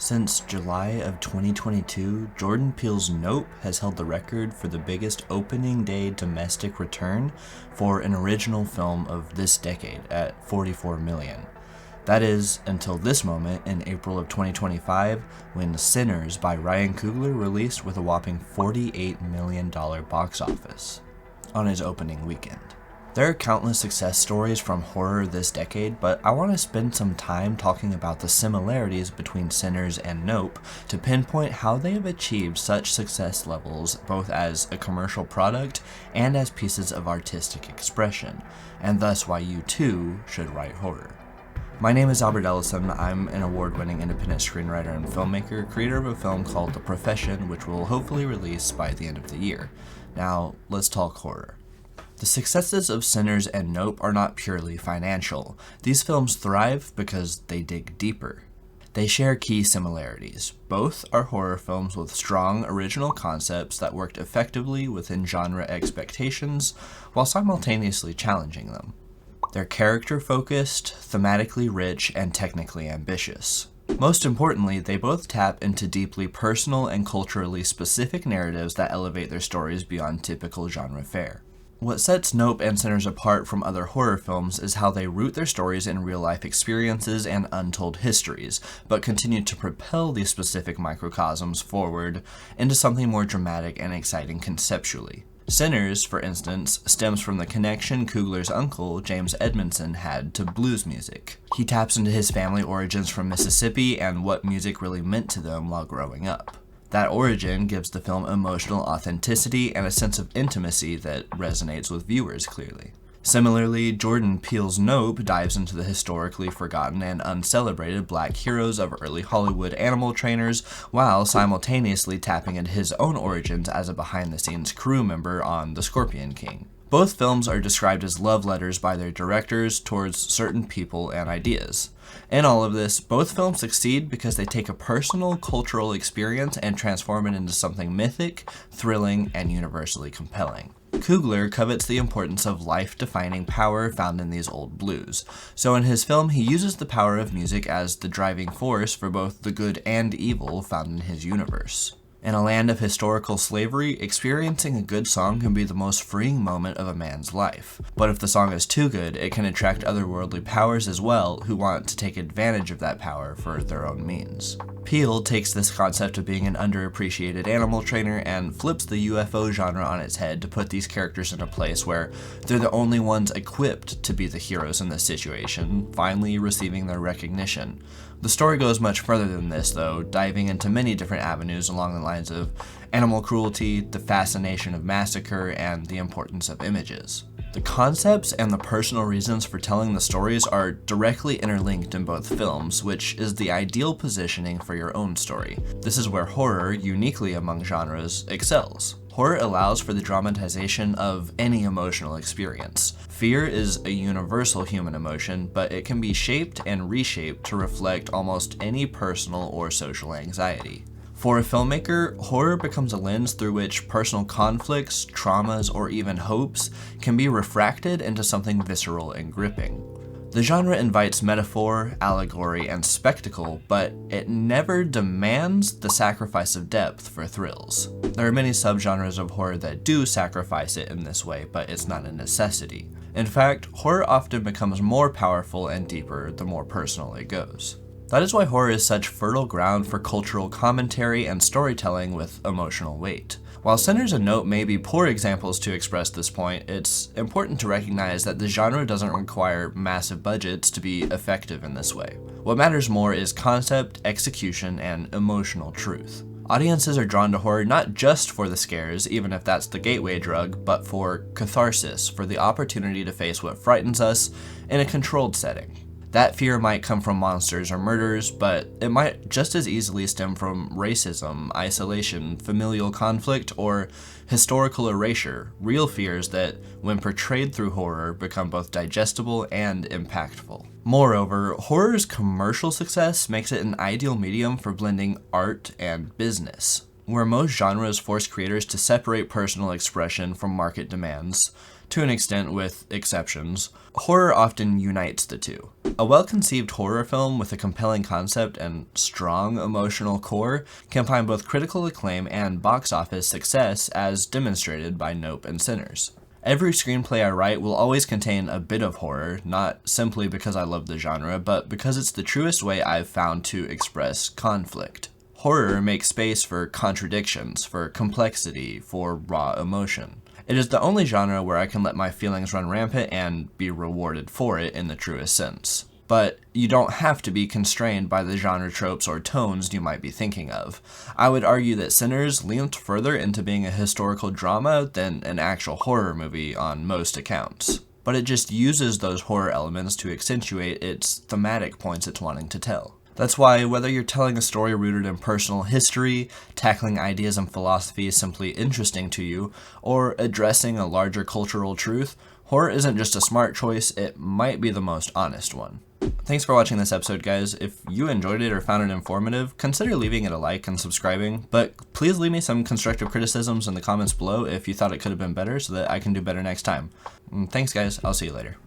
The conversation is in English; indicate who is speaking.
Speaker 1: Since July of 2022, Jordan Peele's Nope has held the record for the biggest opening day domestic return for an original film of this decade at $44 million. That is, until this moment in April of 2025, when Sinners by Ryan Coogler released with a whopping $48 million box office on his opening weekend. There are countless success stories from horror this decade, but I want to spend some time talking about the similarities between Sinners and Nope to pinpoint how they have achieved such success levels both as a commercial product and as pieces of artistic expression, and thus why you too should write horror. My name is Albert Ellison. I'm an award-winning independent screenwriter and filmmaker, creator of a film called The Profession, which will hopefully release by the end of the year. Now, let's talk horror. The successes of Sinners and Nope are not purely financial. These films thrive because they dig deeper. They share key similarities. Both are horror films with strong original concepts that worked effectively within genre expectations while simultaneously challenging them. They're character-focused, thematically rich, and technically ambitious. Most importantly, they both tap into deeply personal and culturally specific narratives that elevate their stories beyond typical genre fare. What sets Nope and Sinners apart from other horror films is how they root their stories in real-life experiences and untold histories, but continue to propel these specific microcosms forward into something more dramatic and exciting conceptually. Sinners, for instance, stems from the connection Coogler's uncle, James Edmondson, had to blues music. He taps into his family origins from Mississippi and what music really meant to them while growing up. That origin gives the film emotional authenticity and a sense of intimacy that resonates with viewers clearly. Similarly, Jordan Peele's Nope dives into the historically forgotten and uncelebrated black heroes of early Hollywood animal trainers, while simultaneously tapping into his own origins as a behind-the-scenes crew member on The Scorpion King. Both films are described as love letters by their directors towards certain people and ideas. In all of this, both films succeed because they take a personal, cultural experience and transform it into something mythic, thrilling, and universally compelling. Coogler covets the importance of life-defining power found in these old blues, so in his film he uses the power of music as the driving force for both the good and evil found in his universe. In a land of historical slavery, experiencing a good song can be the most freeing moment of a man's life. But if the song is too good, it can attract otherworldly powers as well who want to take advantage of that power for their own means. Peele takes this concept of being an underappreciated animal trainer and flips the UFO genre on its head to put these characters in a place where they're the only ones equipped to be the heroes in this situation, finally receiving their recognition. The story goes much further than this, though, diving into many different avenues along the lines of animal cruelty, the fascination of massacre, and the importance of images. The concepts and the personal reasons for telling the stories are directly interlinked in both films, which is the ideal positioning for your own story. This is where horror, uniquely among genres, excels. Horror allows for the dramatization of any emotional experience. Fear is a universal human emotion, but it can be shaped and reshaped to reflect almost any personal or social anxiety. For a filmmaker, horror becomes a lens through which personal conflicts, traumas, or even hopes can be refracted into something visceral and gripping. The genre invites metaphor, allegory, and spectacle, but it never demands the sacrifice of depth for thrills. There are many subgenres of horror that do sacrifice it in this way, but it's not a necessity. In fact, horror often becomes more powerful and deeper the more personal it goes. That is why horror is such fertile ground for cultural commentary and storytelling with emotional weight. While Sinners and Nope may be poor examples to express this point, it's important to recognize that the genre doesn't require massive budgets to be effective in this way. What matters more is concept, execution, and emotional truth. Audiences are drawn to horror not just for the scares, even if that's the gateway drug, but for catharsis, for the opportunity to face what frightens us in a controlled setting. That fear might come from monsters or murders, but it might just as easily stem from racism, isolation, familial conflict, or historical erasure, real fears that, when portrayed through horror, become both digestible and impactful. Moreover, horror's commercial success makes it an ideal medium for blending art and business. Where most genres force creators to separate personal expression from market demands, to an extent with exceptions, horror often unites the two. A well-conceived horror film with a compelling concept and strong emotional core can find both critical acclaim and box office success, as demonstrated by Nope and Sinners. Every screenplay I write will always contain a bit of horror, not simply because I love the genre, but because it's the truest way I've found to express conflict. Horror makes space for contradictions, for complexity, for raw emotion. It is the only genre where I can let my feelings run rampant and be rewarded for it in the truest sense. But you don't have to be constrained by the genre tropes or tones you might be thinking of. I would argue that Sinners leaned further into being a historical drama than an actual horror movie on most accounts. But it just uses those horror elements to accentuate its thematic points it's wanting to tell. That's why, whether you're telling a story rooted in personal history, tackling ideas and philosophies simply interesting to you, or addressing a larger cultural truth, horror isn't just a smart choice, it might be the most honest one. Thanks for watching this episode, guys. If you enjoyed it or found it informative, consider leaving it a like and subscribing, but please leave me some constructive criticisms in the comments below if you thought it could have been better so that I can do better next time. Thanks, guys. I'll see you later.